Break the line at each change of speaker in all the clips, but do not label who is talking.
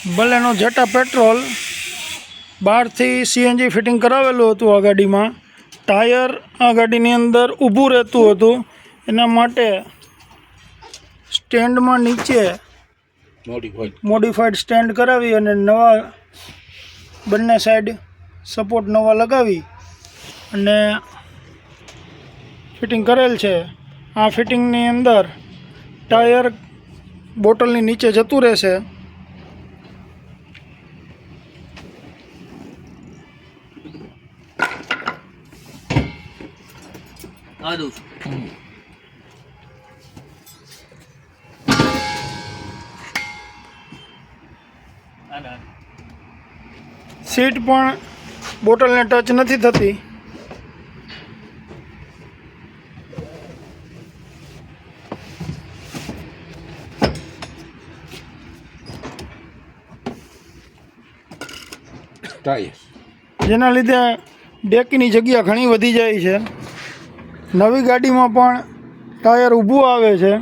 Baleno Jetta petrol બહારથી CNG fitting કરાવેલું હતું આ ગાડીમાં. ટાયર આ ગાડીની અંદર ઊભું રહેતું હતું, એના માટે સ્ટેન્ડમાં નીચે મોડિફાઈડ સ્ટેન્ડ કરાવી અને નવા બંને સાઈડ સપોર્ટ નવા લગાવી અને ફિટિંગ કરેલ છે. આ ફિટિંગની અંદર ટાયર બોટલની નીચે જતું રહેશે. સીટ પણ બોટલને ટચ નથી થતી. જેના લીધે ડેકની જગ્યા ઘણી વધી જાય છે. નવી ગાડીમાં પણ ટાયર ઊભું આવે છે.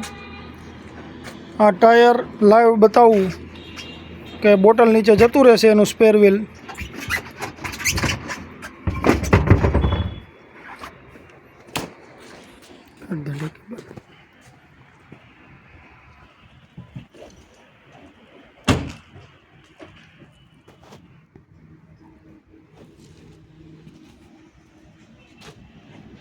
આ ટાયર લાઈવ બતાવું કે બોટલ નીચે જતું રહેશે એનું સ્પેર વ્હીલ.